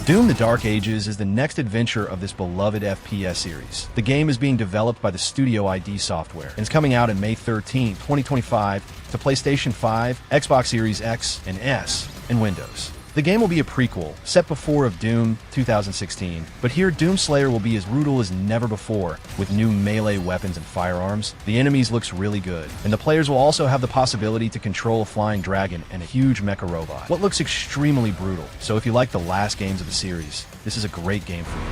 Doom: The Dark Ages is the next adventure of this beloved FPS series. The game is being developed by the Studio ID Software and is coming out on May 13, 2025 to PlayStation 5, Xbox Series X and S, and Windows. The game will be a prequel, set before of Doom 2016, but here Doomslayer will be as brutal as never before, with new melee weapons and firearms. The enemies looks really good, and the players will also have the possibility to control a flying dragon and a huge mecha robot. What looks extremely brutal, so if you like the last games of the series, this is a great game for you.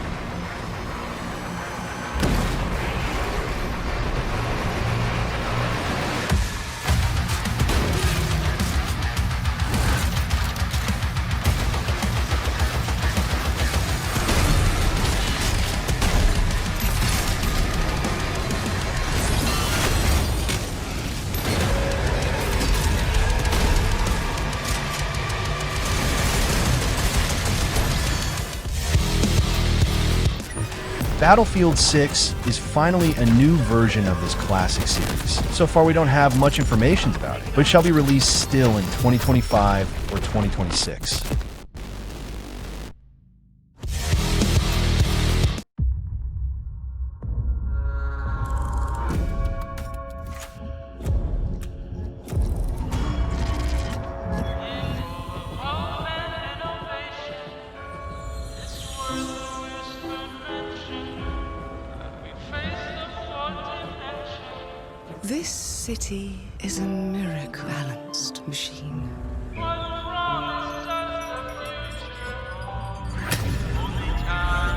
Battlefield 6 is finally a new version of this classic series. So far we don't have much information about it, but it shall be released still in 2025 or 2026. This city is a miracle-balanced machine.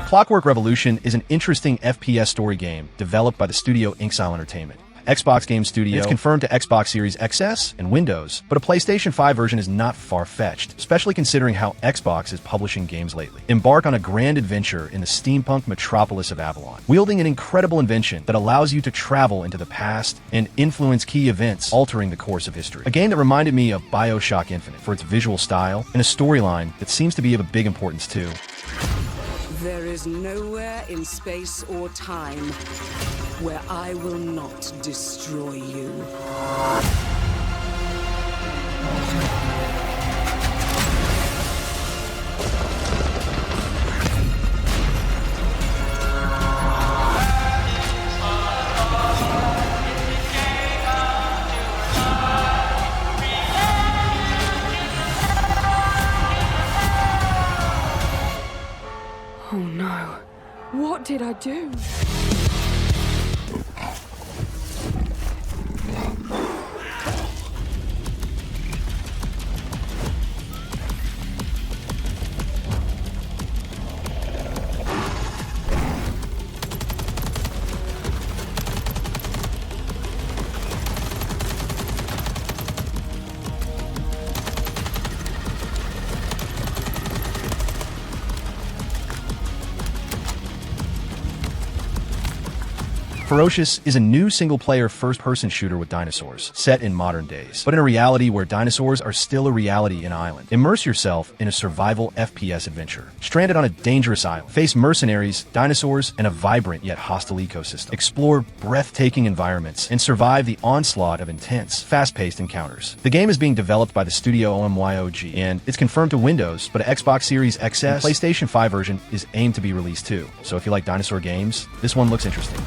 Clockwork Revolution is an interesting FPS story game developed by the studio Inxile Entertainment. Xbox Game Studio. It's confirmed to Xbox Series XS and Windows, but a PlayStation 5 version is not far-fetched, especially considering how Xbox is publishing games lately. Embark on a grand adventure in the steampunk metropolis of Avalon, wielding an incredible invention that allows you to travel into the past and influence key events, altering the course of history. A game that reminded me of BioShock Infinite for its visual style and a storyline that seems to be of a big importance too. There is nowhere in space or time where I will not destroy you. Oh no. What did I do? Ferocious is a new single-player first-person shooter with dinosaurs, set in modern days, but in a reality where dinosaurs are still a reality in Island. Immerse yourself in a survival FPS adventure. Stranded on a dangerous island, face mercenaries, dinosaurs, and a vibrant yet hostile ecosystem. Explore breathtaking environments and survive the onslaught of intense, fast-paced encounters. The game is being developed by the studio OMYOG, and it's confirmed to Windows, but an Xbox Series XS and PlayStation 5 version is aimed to be released too. So if you like dinosaur games, this one looks interesting.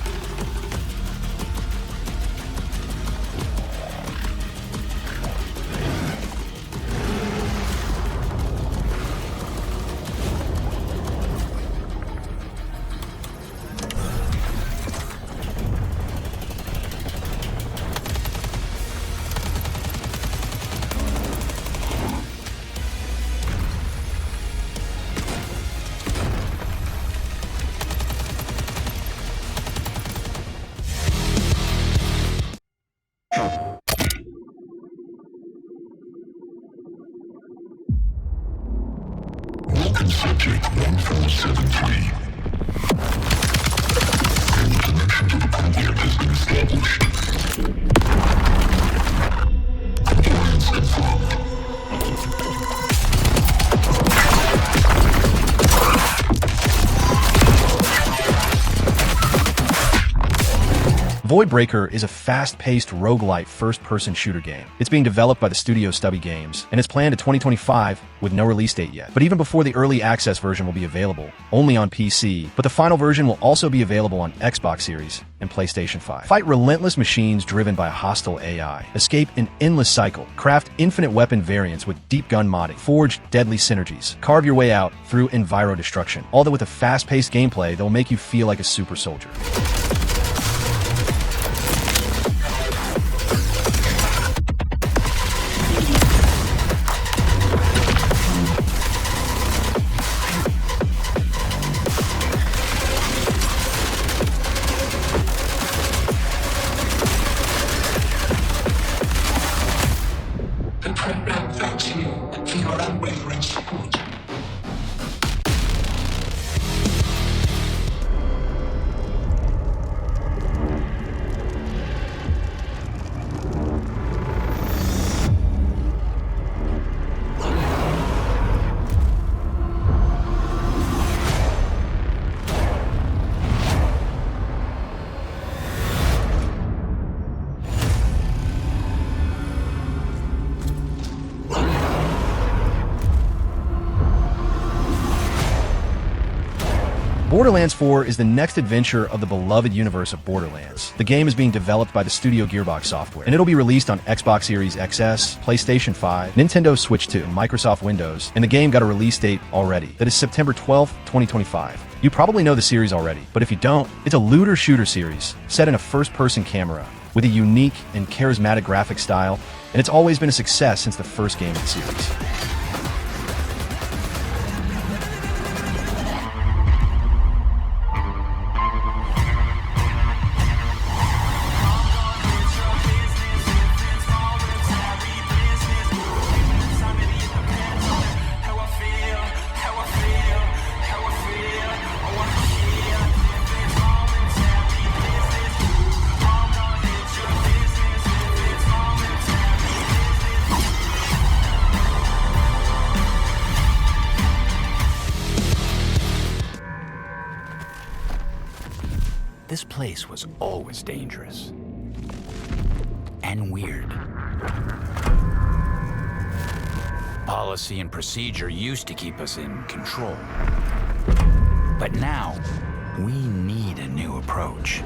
Subject 1473. The connection to the program has been established. Compliance confirmed. Void Breaker is a fast-paced roguelite first-person shooter game. It's being developed by the studio Stubby Games, and it's planned to 2025 with no release date yet. But even before the early access version will be available, only on PC, but the final version will also be available on Xbox Series and PlayStation 5. Fight relentless machines driven by a hostile AI. Escape an endless cycle. Craft infinite weapon variants with deep gun modding. Forge deadly synergies. Carve your way out through enviro destruction. All that with a fast-paced gameplay that will make you feel like a super soldier. The program thanks you for your unwavering support. Borderlands 4 is the next adventure of the beloved universe of Borderlands. The game is being developed by the studio Gearbox Software, and it'll be released on Xbox Series XS, PlayStation 5, Nintendo Switch 2, and Microsoft Windows, and the game got a release date already. That is September 12th, 2025. You probably know the series already, but if you don't, it's a looter-shooter series set in a first-person camera with a unique and charismatic graphic style, and it's always been a success since the first game in the series. This place was always dangerous. And weird. Policy and procedure used to keep us in control. But now, we need a new approach.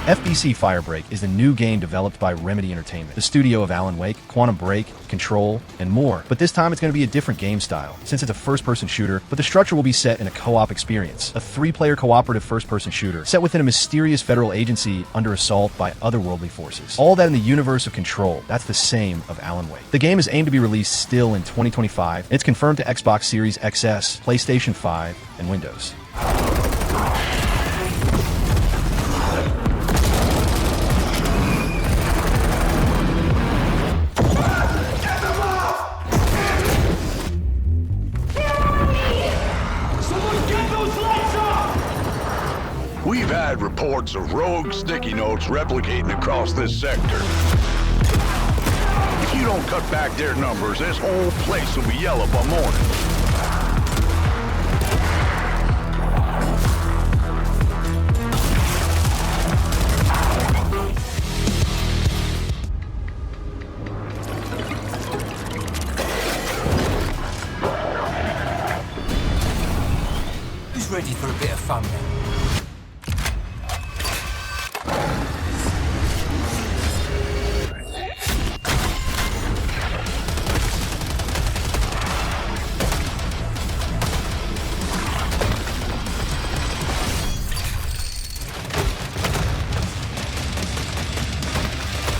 FBC Firebreak is the new game developed by Remedy Entertainment, the studio of Alan Wake, Quantum Break, Control, and more. But this time it's going to be a different game style, since it's a first-person shooter, but the structure will be set in a co-op experience, a three-player cooperative first-person shooter, set within a mysterious federal agency under assault by otherworldly forces. All that in the universe of Control, that's the same of Alan Wake. The game is aimed to be released still in 2025, and it's confirmed to Xbox Series XS, PlayStation 5, and Windows. We've had reports of rogue sticky notes replicating across this sector. If you don't cut back their numbers, this whole place will be yellow by morning. Who's ready for a bit of fun then?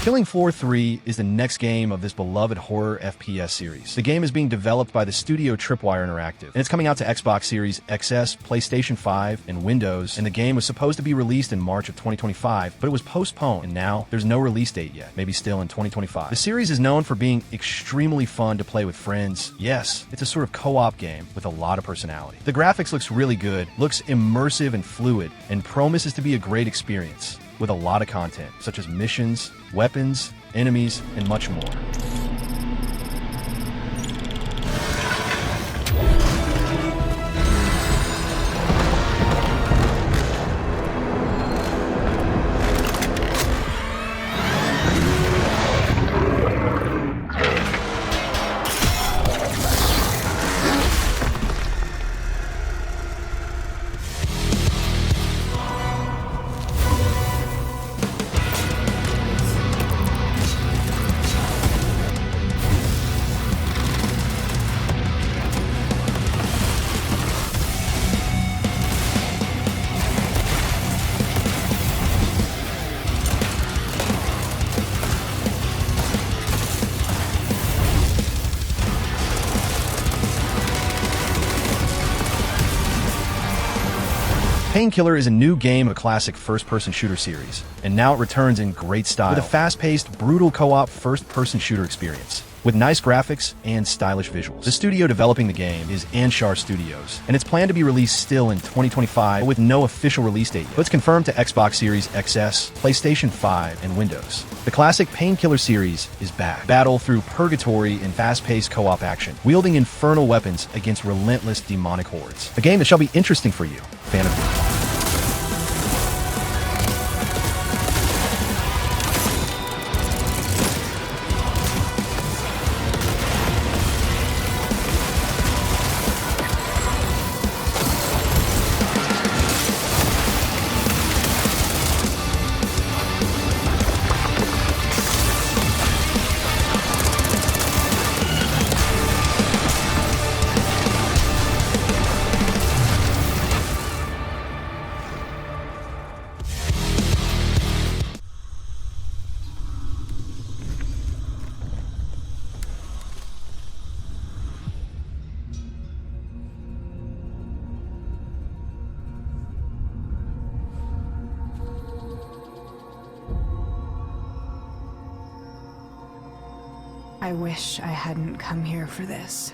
Killing Floor 3 is the next game of this beloved horror FPS series. The game is being developed by the studio Tripwire Interactive, and it's coming out to Xbox Series XS, PlayStation 5, and Windows, and the game was supposed to be released in March of 2025, but it was postponed, and now there's no release date yet, maybe still in 2025. The series is known for being extremely fun to play with friends. Yes, it's a sort of co-op game with a lot of personality. The graphics looks really good, looks immersive and fluid, and promises to be a great experience, with a lot of content, such as missions, weapons, enemies, and much more. Painkiller is a new game of a classic first-person shooter series, and now it returns in great style with a fast-paced, brutal co-op first-person shooter experience. With nice graphics and stylish visuals. The studio developing the game is Anshar Studios, and it's planned to be released still in 2025 with no official release date yet. But it's confirmed to Xbox Series XS, PlayStation 5, and Windows. The classic Painkiller series is back. Battle through purgatory in fast-paced co-op action, wielding infernal weapons against relentless demonic hordes. A game that shall be interesting for you, fan of the I wish I hadn't come here for this.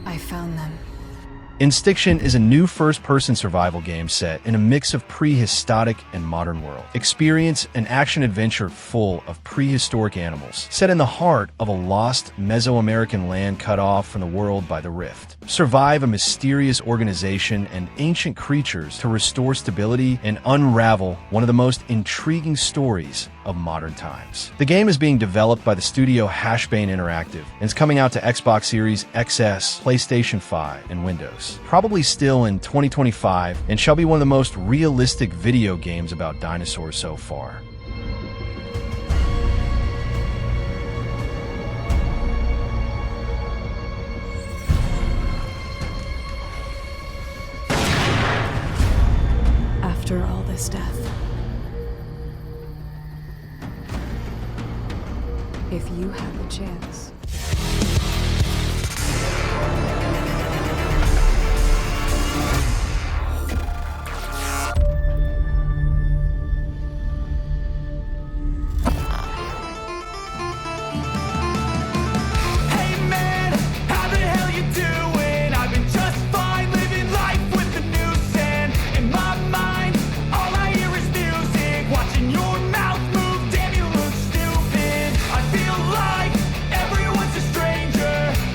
I found them. Instinction is a new first-person survival game set in a mix of prehistoric and modern world. Experience an action-adventure full of prehistoric animals, set in the heart of a lost Mesoamerican land cut off from the world by the rift. Survive a mysterious organization and ancient creatures to restore stability and unravel one of the most intriguing stories of modern times. The game is being developed by the studio Hashbane Interactive and is coming out to Xbox Series XS, PlayStation 5, and Windows. Probably still in 2025 and shall be one of the most realistic video games about dinosaurs so far. After all this death, if you have a chance.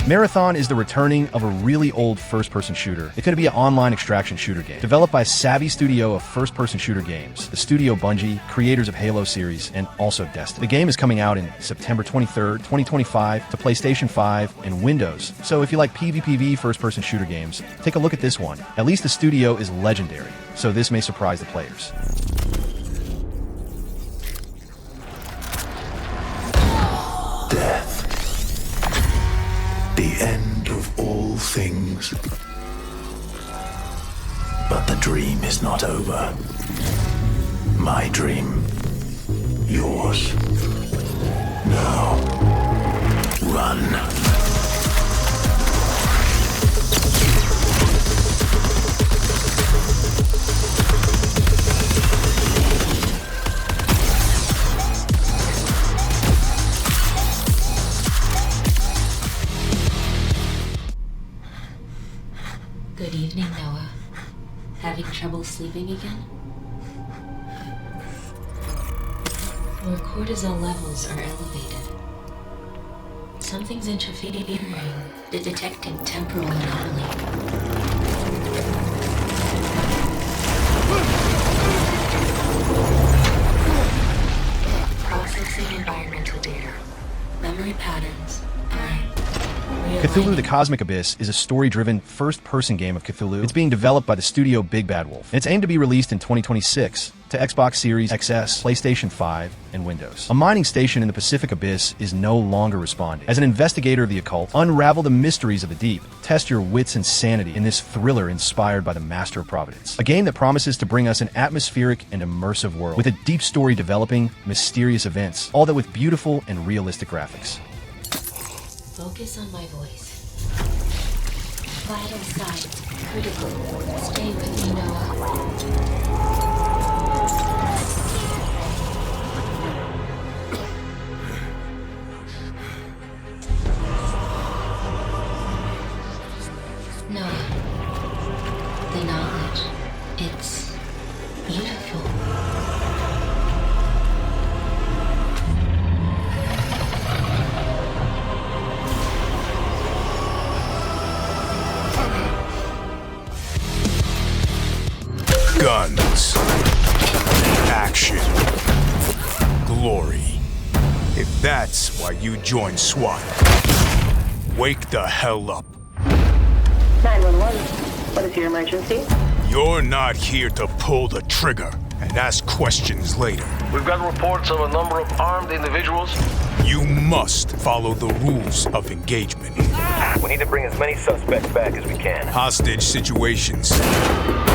Marathon is the returning of a really old first-person shooter. It's going to be an online extraction shooter game. Developed by Savvy Studio of first-person shooter games, the studio Bungie, creators of Halo series, and also Destiny. The game is coming out in September 23rd, 2025 to PlayStation 5 and Windows. So if you like PvPv first-person shooter games, take a look at this one. At least the studio is legendary, so this may surprise the players. Death. The end of all things. But the dream is not over. My dream. Yours. Now. Run. Good evening, Noah. Having trouble sleeping again? Your cortisol levels are elevated. Something's interfering in your brain, detecting temporal anomaly. Processing environmental data. Memory patterns. Cthulhu: The Cosmic Abyss is a story-driven, first-person game of Cthulhu. It's being developed by the studio Big Bad Wolf, and it's aimed to be released in 2026 to Xbox Series XS, PlayStation 5, and Windows. A mining station in the Pacific Abyss is no longer responding. As an investigator of the occult, unravel the mysteries of the deep. Test your wits and sanity in this thriller inspired by the Master of Providence. A game that promises to bring us an atmospheric and immersive world, with a deep story developing mysterious events, all that with beautiful and realistic graphics. Focus on my voice. Vital signs critical. Stay with me, Noah. Noah, the knowledge, it's beautiful. Guns, action, glory. If that's why you joined SWAT, wake the hell up. 911. What is your emergency? You're not here to pull the trigger and ask questions later. We've got reports of a number of armed individuals. You must follow the rules of engagement. We need to bring as many suspects back as we can. Hostage situations.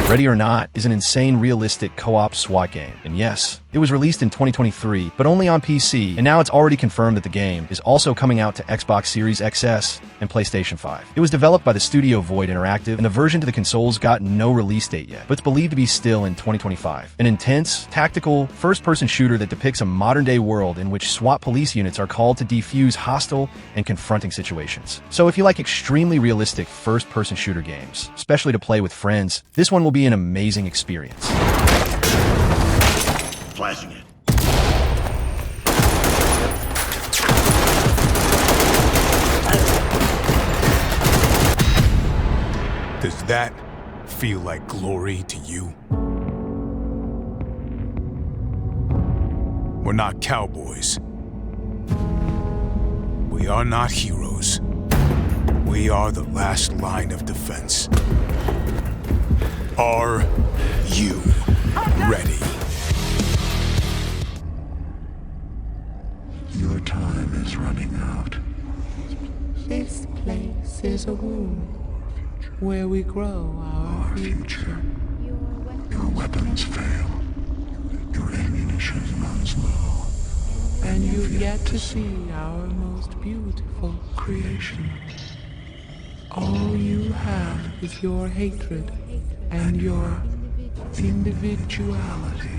Ready or Not is an insane realistic co-op SWAT game. And yes, it was released in 2023, but only on PC, and now it's already confirmed that the game is also coming out to Xbox Series XS and PlayStation 5. It was developed by the studio Void Interactive, and the version to the consoles got no release date yet, but it's believed to be still in 2025. An intense, tactical, first-person shooter that depicts a modern-day world in which SWAT police units are called to defuse hostile and confronting situations. So if you like extremely realistic first-person shooter games, especially to play with friends, this one will be an amazing experience. Flashing it. Does that feel like glory to you? We're not cowboys. We are not heroes. We are the last line of defense. Are you ready? Your time is running out. This place is a womb where we grow our future. Your weapons fail. Your ammunition runs low. And you've yet to see our most beautiful creation. All you have is your hatred and your individuality.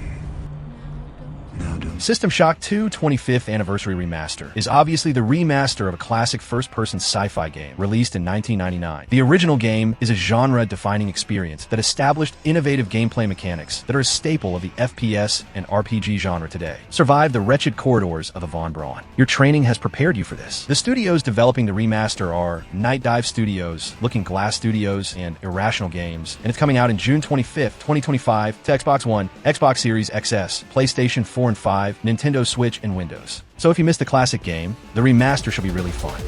System Shock 2 25th Anniversary Remaster is obviously the remaster of a classic first-person sci-fi game released in 1999. The original game is a genre-defining experience that established innovative gameplay mechanics that are a staple of the FPS and RPG genre today. Survive the wretched corridors of the Von Braun. Your training has prepared you for this. The studios developing the remaster are Night Dive Studios, Looking Glass Studios, and Irrational Games, and it's coming out in June 25th, 2025 to Xbox One, Xbox Series XS, PlayStation 4 and 5, Nintendo Switch, and Windows. So if you missed the classic game, the remaster should be really fun.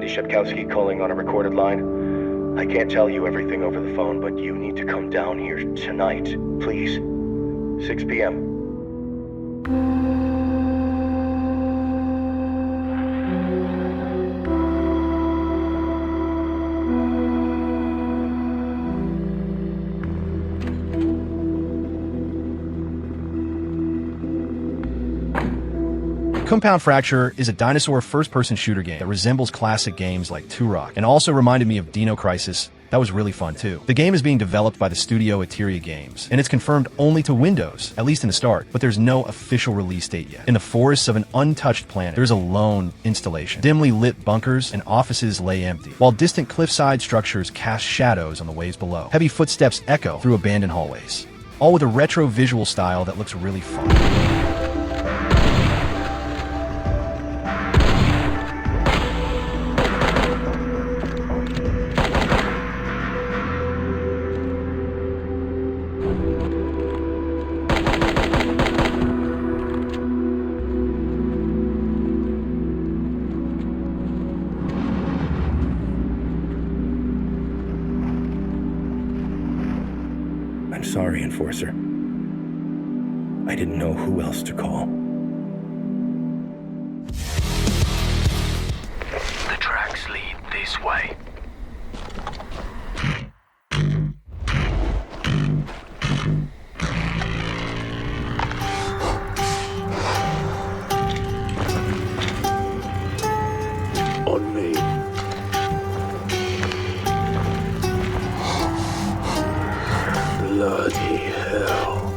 Shepkowski calling on a recorded line. I can't tell you everything over the phone, but you need to come down here tonight, please. 6 p.m. Compound Fracture is a dinosaur first-person shooter game that resembles classic games like Turok, and also reminded me of Dino Crisis. That was really fun too. The game is being developed by the studio Eteria Games, and it's confirmed only to Windows, at least in the start, but there's no official release date yet. In the forests of an untouched planet, there's a lone installation. Dimly lit bunkers and offices lay empty, while distant cliffside structures cast shadows on the waves below. Heavy footsteps echo through abandoned hallways, all with a retro visual style that looks really fun. I'm sorry, Enforcer. I didn't know who else to call. The tracks lead this way. On me. Bloody hell.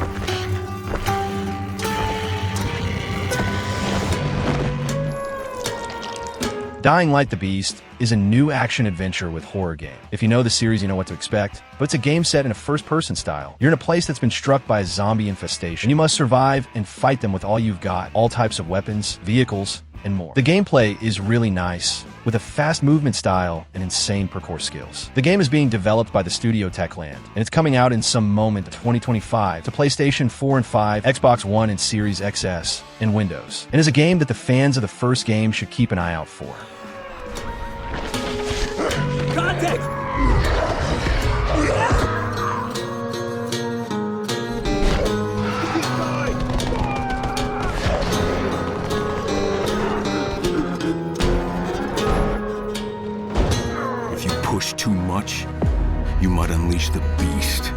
Dying Light the Beast is a new action-adventure with horror game. If you know the series, you know what to expect, but it's a game set in a first-person style. You're in a place that's been struck by a zombie infestation. You must survive and fight them with all you've got, all types of weapons, vehicles, and more. The gameplay is really nice, with a fast movement style and insane parkour skills. The game is being developed by the studio Techland, and it's coming out in some moment 2025 to PlayStation 4 and 5, Xbox One and Series XS, and Windows, and is a game that the fans of the first game should keep an eye out for. Contact! If you push too much, you might unleash the beast.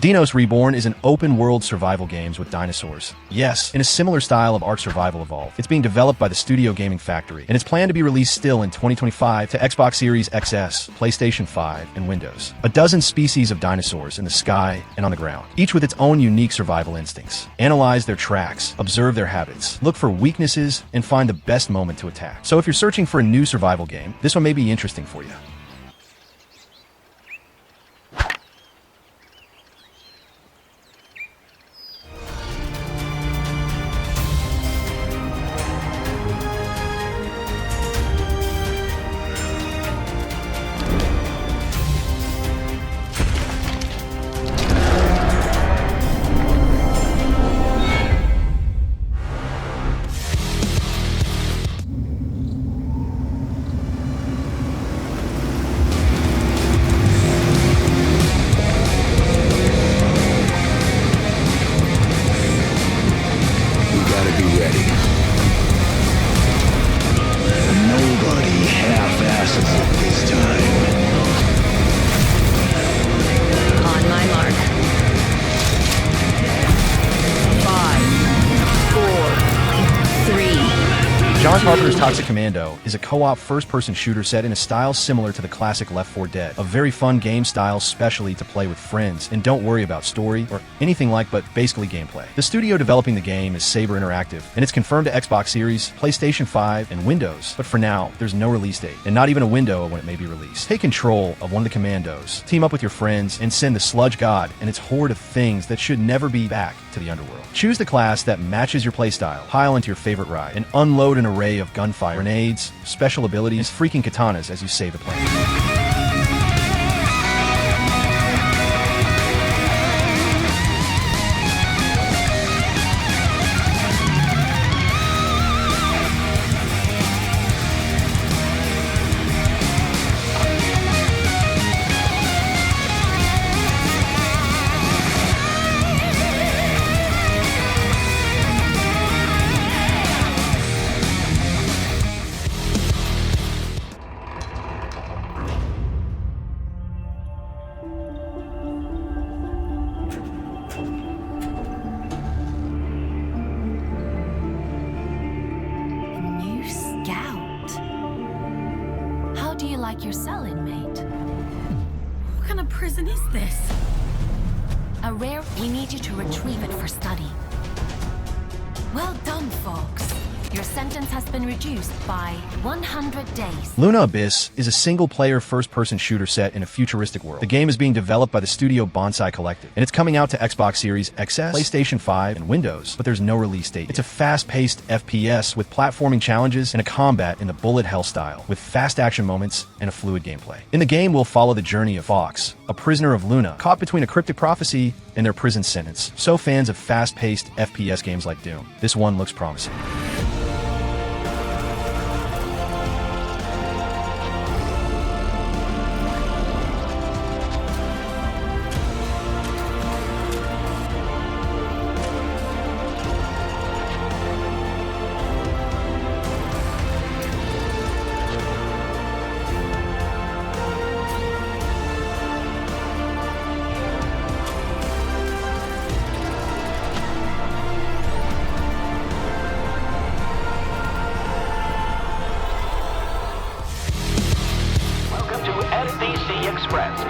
Dinos Reborn is an open-world survival game with dinosaurs. Yes, in a similar style of Ark Survival Evolved. It's being developed by the Studio Gaming Factory, and it's planned to be released still in 2025 to Xbox Series XS, PlayStation 5, and Windows. A dozen species of dinosaurs in the sky and on the ground, each with its own unique survival instincts. Analyze their tracks, observe their habits, look for weaknesses, and find the best moment to attack. So if you're searching for a new survival game, this one may be interesting for you. Carpenter's Toxic Commando is a co-op first-person shooter set in a style similar to the classic Left 4 Dead. A very fun game style, specially to play with friends, and don't worry about story or anything like but basically gameplay. The studio developing the game is Saber Interactive, and it's confirmed to Xbox Series, PlayStation 5, and Windows, but for now, there's no release date, and not even a window of when it may be released. Take control of one of the commandos, team up with your friends, and send the Sludge God and its horde of things that should never be back to the underworld. Choose the class that matches your playstyle, pile into your favorite ride, and unload an array of gunfire, grenades, special abilities, and freaking katanas as you save the planet. Your cell inmate. What kind of prison is this? A rare, we need you to retrieve it for study. Well done, Fox. Your sentence has been reduced by 100 days. Luna Abyss is a single-player first-person shooter set in a futuristic world. The game is being developed by the studio Bonsai Collective, and it's coming out to Xbox Series XS, PlayStation 5, and Windows, but there's no release date. It's a fast-paced FPS with platforming challenges and a combat in the bullet hell style, with fast action moments and a fluid gameplay. In the game, we'll follow the journey of Fox, a prisoner of Luna, caught between a cryptic prophecy and their prison sentence. So fans of fast-paced FPS games like Doom, this one looks promising.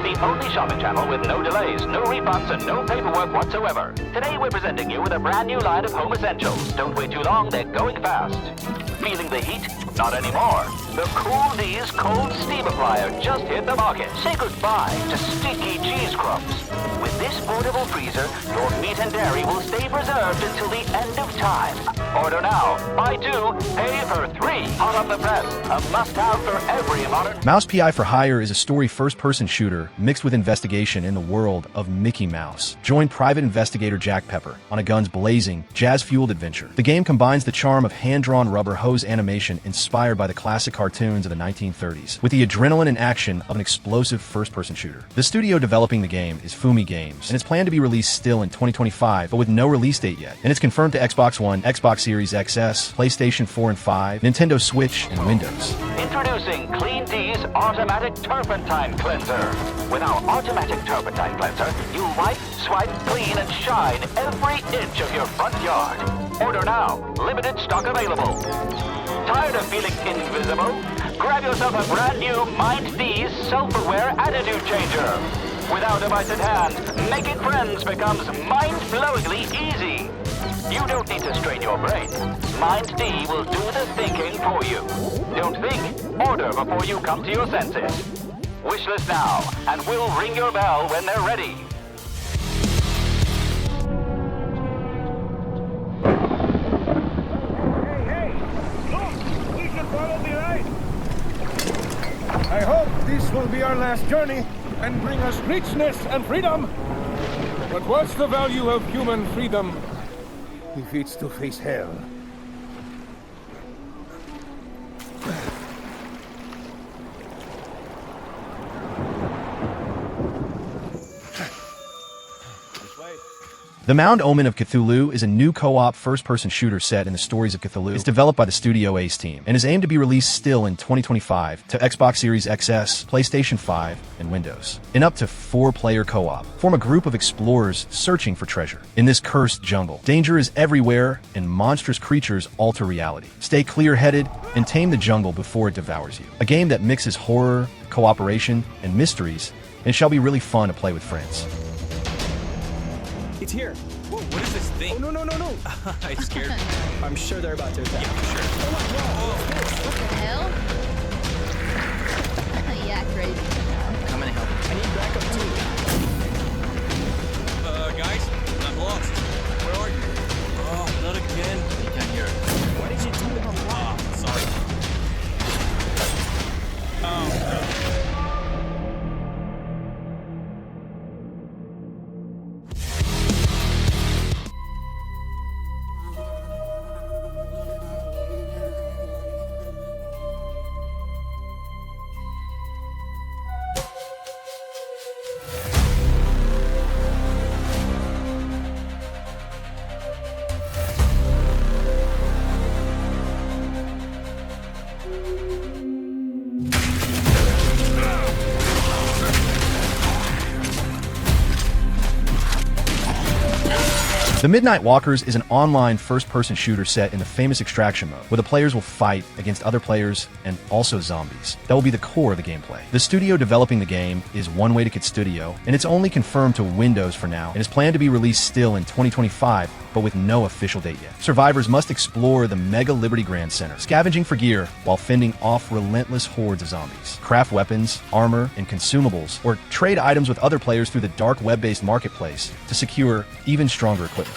The only shopping channel with no delays, no refunds, and no paperwork whatsoever. Today we're presenting you with a brand new line of home essentials. Don't wait too long, they're going fast. Feeling the heat? Not anymore. The Cool D's Cold Steam Applier just hit the market. Say goodbye to sticky cheese crumbs. With this portable freezer, your meat and dairy will stay preserved until the end of time. Order now. Buy two, pay for three. Hot off the press. A must-have for every modern... Mouse PI for Hire is a story first-person shooter mixed with investigation in the world of Mickey Mouse. Join private investigator Jack Pepper on a guns-blazing, jazz-fueled adventure. The game combines the charm of hand-drawn rubber hose animation inspired by the classic cartoons of the 1930s with the adrenaline and action of an explosive first-person shooter. The studio developing the game is Fumi Games, and it's planned to be released still in 2025, but with no release date yet. And it's confirmed to Xbox One, Xbox Series XS, PlayStation 4 and 5, Nintendo Switch, and Windows. Introducing Clean D's Automatic Turpentine Cleanser. With our Automatic Turpentine Cleanser, you wipe, swipe, clean, and shine every inch of your front yard. Order now. Limited stock available. Tired of feeling invisible? Grab yourself a brand new Mind D's self-aware attitude changer. With our device at hand, making friends becomes mind-blowingly easy. You don't need to strain your brain. Mind D will do the thinking for you. Don't think, order before you come to your senses. Wishlist now, and we'll ring your bell when they're ready. I hope this will be our last journey and bring us richness and freedom. But what's the value of human freedom if it's to face hell? The Mound Omen of Cthulhu is a new co-op first-person shooter set in the stories of Cthulhu. It's developed by the Studio Ace team and is aimed to be released still in 2025 to Xbox Series XS, PlayStation 5, and Windows. In up to 4-player co-op, form a group of explorers searching for treasure. In this cursed jungle, danger is everywhere and monstrous creatures alter reality. Stay clear-headed and tame the jungle before it devours you. A game that mixes horror, cooperation, and mysteries, and it shall be really fun to play with friends. It's here. Whoa, what is this thing? Oh, no. I scared me. I'm sure they're about to attack. Yeah, I'm sure. Oh my God. What the hell? Yeah, crazy. I'm coming to help. I need backup too. Guys, I'm lost. Where are you? Oh, not again. I can't hear it. Why did you do that? Sorry. Oh, The Midnight Walkers is an online first-person shooter set in the famous Extraction mode, where the players will fight against other players and also zombies. That will be the core of the gameplay. The studio developing the game is One Way to Kid Studio, and it's only confirmed to Windows for now, and is planned to be released still in 2025, but with no official date yet. Survivors must explore the Mega Liberty Grand Center, scavenging for gear while fending off relentless hordes of zombies. Craft weapons, armor, and consumables, or trade items with other players through the dark web-based marketplace to secure even stronger equipment.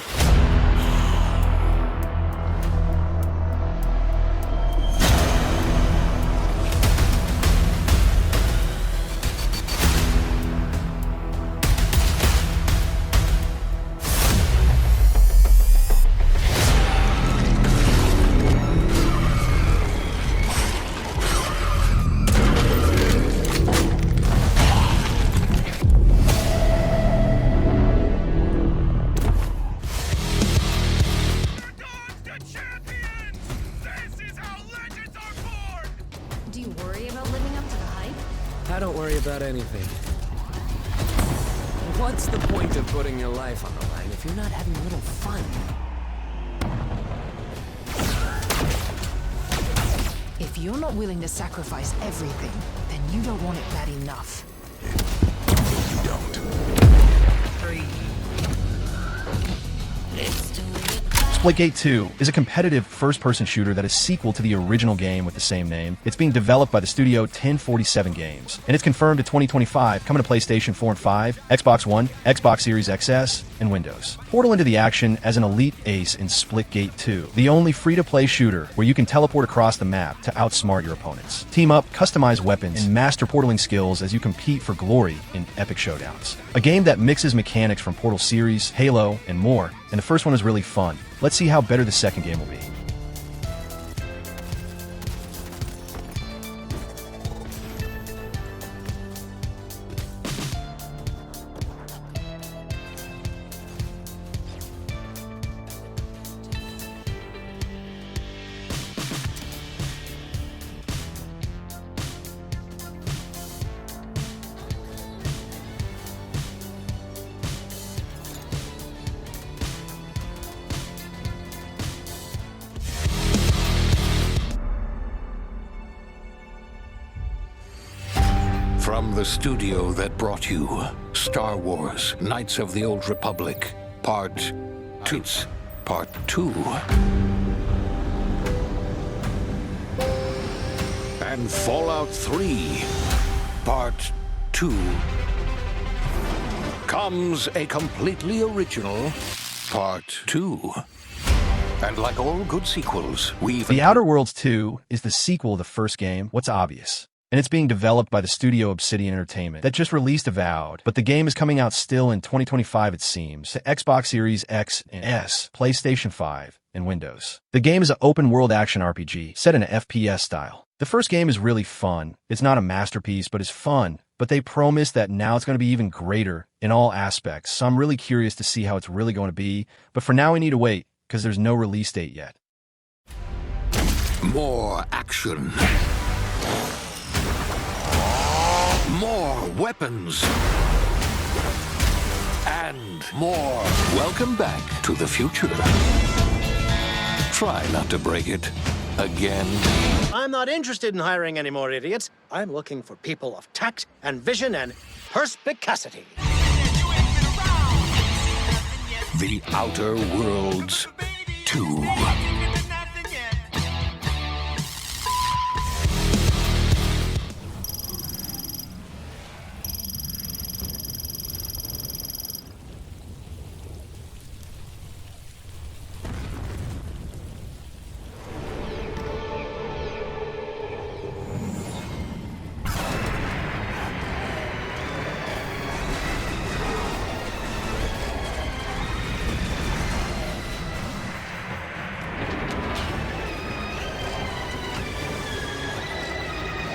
I don't worry about anything. What's the point of putting your life on the line if you're not having a little fun? If you're not willing to sacrifice everything, then you don't want it bad enough. You don't. Splitgate 2 is a competitive first-person shooter that is a sequel to the original game with the same name. It's being developed by the studio 1047 Games, and it's confirmed to 2025, coming to PlayStation 4 and 5, Xbox One, Xbox Series XS, and Windows. Portal into the action as an elite ace in Splitgate 2, the only free-to-play shooter where you can teleport across the map to outsmart your opponents. Team up, customize weapons, and master portaling skills as you compete for glory in epic showdowns. A game that mixes mechanics from Portal series, Halo, and more, and the first one is really fun. Let's see how better the second game will be. From the studio that brought you Star Wars, Knights of the Old Republic, Part 2. And Fallout 3, Part 2. Comes a completely original Part 2. And like all good sequels, The Outer Worlds 2 is the sequel of the first game. What's obvious? And it's being developed by the studio Obsidian Entertainment that just released Avowed, but the game is coming out still in 2025, it seems, to Xbox Series X and S, PlayStation 5, and Windows. The game is an open-world action RPG set in an FPS style. The first game is really fun. It's not a masterpiece, but it's fun. But they promise that now it's going to be even greater in all aspects, so I'm really curious to see how it's really going to be. But for now, we need to wait, because there's no release date yet. More action. More weapons. And more. Welcome back to the future. Try not to break it again. I'm not interested in hiring any more idiots. I'm looking for people of tact and vision and perspicacity. The Outer Worlds 2.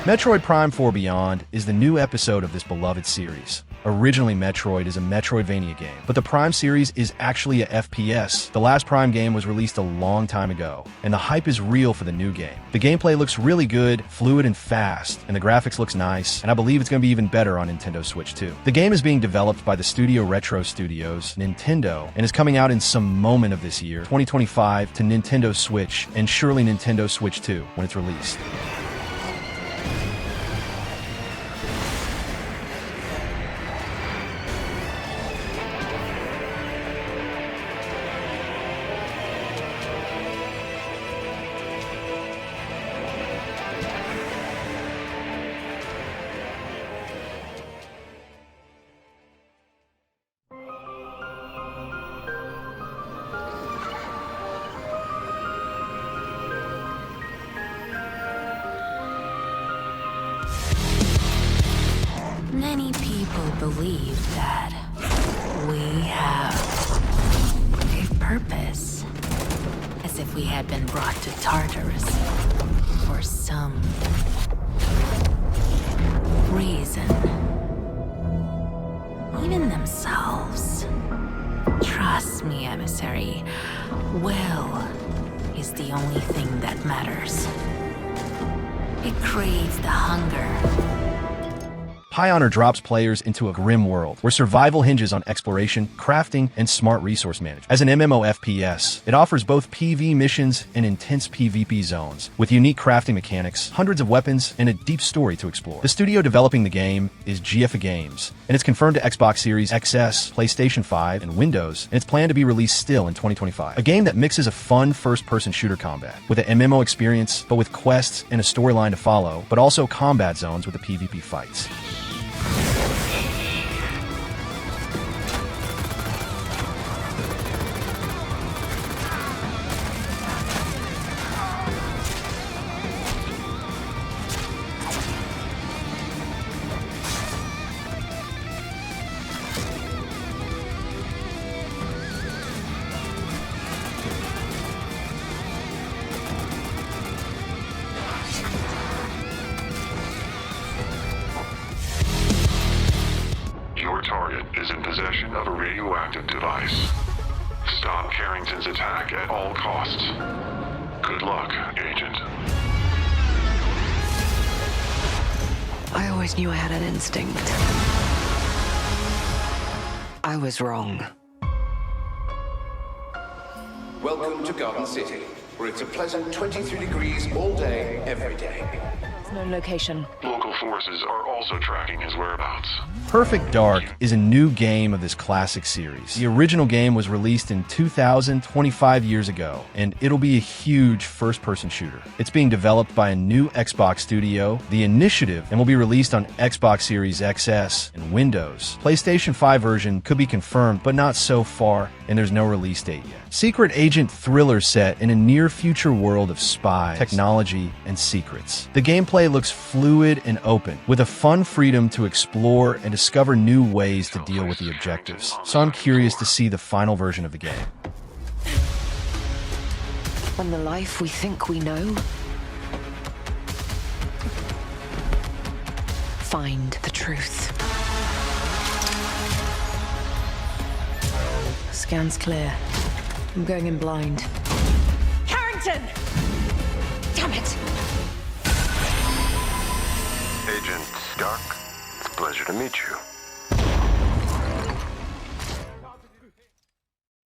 Metroid Prime 4 Beyond is the new episode of this beloved series. Originally, Metroid is a Metroidvania game, but the Prime series is actually a FPS. The last Prime game was released a long time ago, and the hype is real for the new game. The gameplay looks really good, fluid and fast, and the graphics looks nice, and I believe it's going to be even better on Nintendo Switch 2. The game is being developed by the studio Retro Studios, Nintendo, and is coming out in some moment of this year, 2025, to Nintendo Switch, and surely Nintendo Switch 2 when it's released. Many people believe that we have a purpose, as if we had been brought to Tartarus for some reason. Even themselves. Trust me, emissary. Will is the only thing that matters. It creates the hunger. Pioner drops players into a grim world where survival hinges on exploration, crafting, and smart resource management. As an MMO FPS, it offers both PvE missions and intense PvP zones, with unique crafting mechanics, hundreds of weapons, and a deep story to explore. The studio developing the game is GFA Games, and it's confirmed to Xbox Series XS, PlayStation 5, and Windows, and it's planned to be released still in 2025. A game that mixes a fun first-person shooter combat with an MMO experience, but with quests and a storyline to follow, but also combat zones with the PvP fights. Is in possession of a radioactive device. Stop Carrington's attack at all costs. Good luck, Agent. I always knew I had an instinct. I was wrong. Welcome to Garden City, where it's a pleasant 23 degrees all day, every day. Known location. Local forces are also tracking his whereabouts. Perfect Dark is a new game of this classic series. The original game was released in 2000, 25 years ago, and it'll be a huge first-person shooter. It's being developed by a new Xbox studio, The Initiative, and will be released on Xbox Series XS and Windows. PlayStation 5 version could be confirmed, but not so far, and there's no release date yet. Secret agent thriller set in a near-future world of spies, technology, and secrets. The gameplay looks fluid and open, with a fun freedom to explore and discover new ways to deal with the objectives. So I'm curious to see the final version of the game. When the life we think we know, find the truth. Scan's clear. I'm going in blind. Carrington! Damn it! Agent Stark, it's a pleasure to meet you.